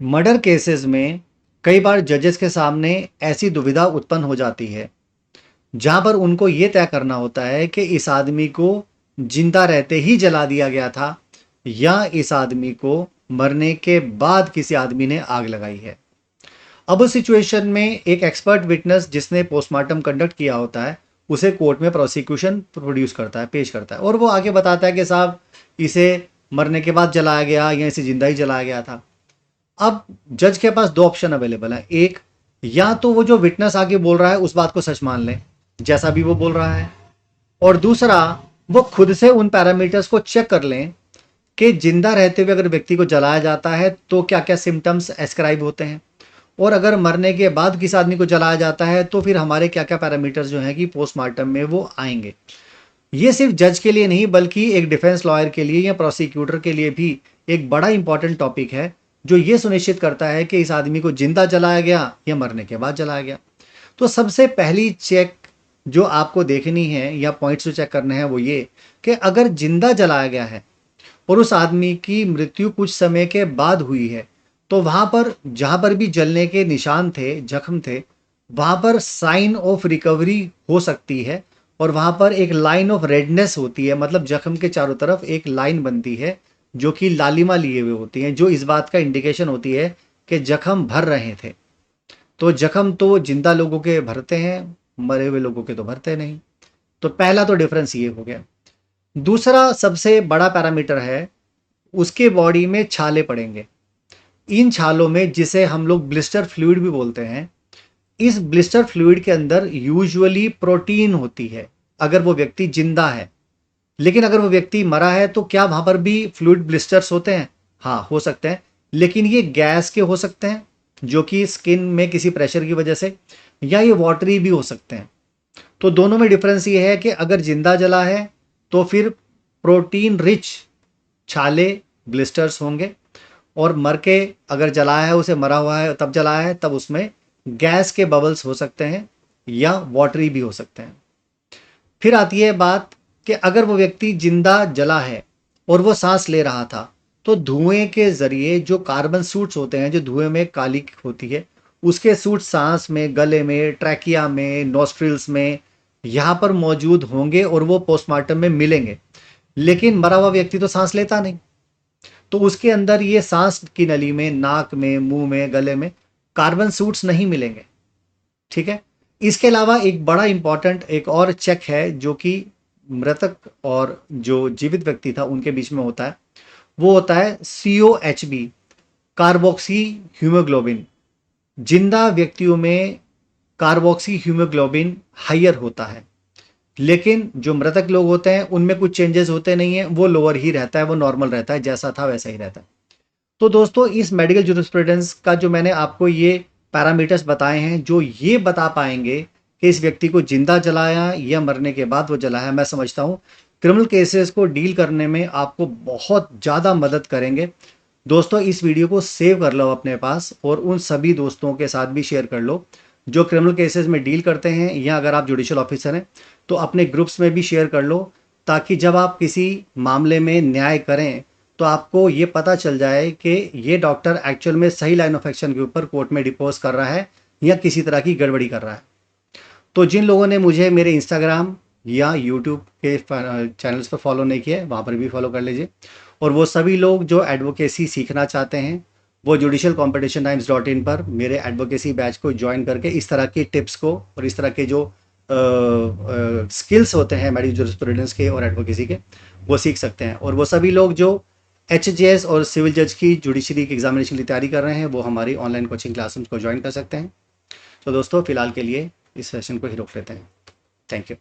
Murder cases में कई बार जजेस के सामने ऐसी दुविधा उत्पन्न हो जाती है जहां पर उनको ये तय करना होता है कि इस आदमी को जिंदा रहते ही जला दिया गया था या इस आदमी को मरने के बाद किसी आदमी ने आग लगाई है। अब उस सिचुएशन में एक एक्सपर्ट विटनेस जिसने पोस्टमार्टम कंडक्ट किया होता है उसे कोर्ट में प्रोसिक्यूशन प्रोड्यूस करता है, पेश करता है, और वो आगे बताता है कि साहब इसे मरने के बाद जलाया गया या इसे जिंदा ही जलाया गया था। अब जज के पास दो ऑप्शन अवेलेबल है। एक, या तो वो जो विटनेस आगे बोल रहा है उस बात को सच मान लें जैसा भी वो बोल रहा है, और दूसरा, वो खुद से उन पैरामीटर्स को चेक कर लें कि जिंदा रहते हुए अगर व्यक्ति को जलाया जाता है तो क्या क्या सिम्टम्स एस्क्राइब होते हैं, और अगर मरने के बाद किस आदमी को जलाया जाता है तो फिर हमारे क्या क्या पैरामीटर्स जो हैं कि पोस्टमार्टम में वो आएंगे। ये सिर्फ जज के लिए नहीं बल्कि एक डिफेंस लॉयर के लिए या प्रोसिक्यूटर के लिए भी एक बड़ा इंपॉर्टेंट टॉपिक है, जो ये सुनिश्चित करता है कि इस आदमी को जिंदा जलाया गया या मरने के बाद जलाया गया। तो सबसे पहली चेक जो आपको देखनी है या पॉइंट्स जो चेक करने हैं वो ये कि अगर जिंदा जलाया गया है और उस आदमी की मृत्यु कुछ समय के बाद हुई है तो वहां पर जहां पर भी जलने के निशान थे, जख्म थे, वहां पर साइन ऑफ रिकवरी हो सकती है, और वहां पर एक लाइन ऑफ रेडनेस होती है, मतलब जख्म के चारों तरफ एक लाइन बनती है जो कि लालिमा लिए हुए होती हैं, जो इस बात का इंडिकेशन होती है कि जख्म भर रहे थे। तो जख्म तो जिंदा लोगों के भरते हैं, मरे हुए लोगों के तो भरते नहीं। तो पहला तो डिफरेंस ये हो गया। दूसरा सबसे बड़ा पैरामीटर है, उसके बॉडी में छाले पड़ेंगे। इन छालों में, जिसे हम लोग ब्लिस्टर फ्लूइड भी बोलते हैं, इस ब्लिस्टर फ्लूइड के अंदर यूजुअली प्रोटीन होती है अगर वो व्यक्ति जिंदा है। लेकिन अगर वो व्यक्ति मरा है तो क्या वहां पर भी फ्लूइड ब्लिस्टर्स होते हैं? हाँ, हो सकते हैं, लेकिन ये गैस के हो सकते हैं जो कि स्किन में किसी प्रेशर की वजह से, या ये वाटरी भी हो सकते हैं। तो दोनों में डिफरेंस ये है कि अगर जिंदा जला है तो फिर प्रोटीन रिच छाले, ब्लिस्टर्स होंगे, और मर के अगर जलाया है, उसे मरा हुआ है तब जलाया है, तब उसमें गैस के बबल्स हो सकते हैं या वाटरी भी हो सकते हैं। फिर आती है बात कि अगर वो व्यक्ति जिंदा जला है और वो सांस ले रहा था तो धुएं के जरिए जो कार्बन सूट्स होते हैं, जो धुएं में काली होती है, उसके सूट सांस में, गले में, ट्रैकिया में, नोस्ट्रिल्स में यहाँ पर मौजूद होंगे और वो पोस्टमार्टम में मिलेंगे। लेकिन मरा हुआ व्यक्ति तो सांस लेता नहीं, तो उसके अंदर ये सांस की नली में, नाक में, मुंह में, गले में कार्बन सूट्स नहीं मिलेंगे। ठीक है। इसके अलावा एक बड़ा इंपॉर्टेंट एक और चेक है जो कि मृतक और जो जीवित व्यक्ति था उनके बीच में होता है, वो होता है COHB, कार्बोक्सी हीमोग्लोबिन। जिंदा व्यक्तियों में कार्बोक्सी हीमोग्लोबिन हाइयर होता है, लेकिन जो मृतक लोग होते हैं उनमें कुछ चेंजेस होते नहीं है, वो लोअर ही रहता है, वो नॉर्मल रहता है, जैसा था वैसा ही रहता है। तो दोस्तों, इस मेडिकल जूरिस्प्रूडेंस का जो मैंने आपको ये पैरामीटर्स बताए हैं जो ये बता पाएंगे कि इस व्यक्ति को जिंदा जलाया या मरने के बाद वो जलाया, मैं समझता हूँ क्रिमिनल केसेस को डील करने में आपको बहुत ज़्यादा मदद करेंगे। दोस्तों, इस वीडियो को सेव कर लो अपने पास और उन सभी दोस्तों के साथ भी शेयर कर लो जो क्रिमिनल केसेस में डील करते हैं, या अगर आप जुडिशियल ऑफिसर हैं तो अपने ग्रुप्स में भी शेयर कर लो, ताकि जब आप किसी मामले में न्याय करें तो आपको ये पता चल जाए कि ये डॉक्टर एक्चुअल में सही लाइन ऑफ एक्शन के ऊपर कोर्ट में डिपोज कर रहा है या किसी तरह की गड़बड़ी कर रहा है। तो जिन लोगों ने मुझे मेरे इंस्टाग्राम या यूट्यूब के चैनल्स पर फॉलो नहीं किया है, वहाँ पर भी फॉलो कर लीजिए। और वो सभी लोग जो एडवोकेसी सीखना चाहते हैं वो judicialcompetitiontimes.in पर मेरे एडवोकेसी बैच को ज्वाइन करके इस तरह की टिप्स को और इस तरह के जो स्किल्स होते हैं मेडिकल जूरिस्प्रूडेंस के और एडवोकेसी के, वो सीख सकते हैं। और वो सभी लोग जो HJS और सिविल जज की जुडिशरी की एग्जामिनेशन की तैयारी कर रहे हैं वो हमारी ऑनलाइन कोचिंग क्लासेस को ज्वाइन कर सकते हैं। तो दोस्तों, फिलहाल के लिए इस सेशन को ही रोक लेते हैं। Thank you.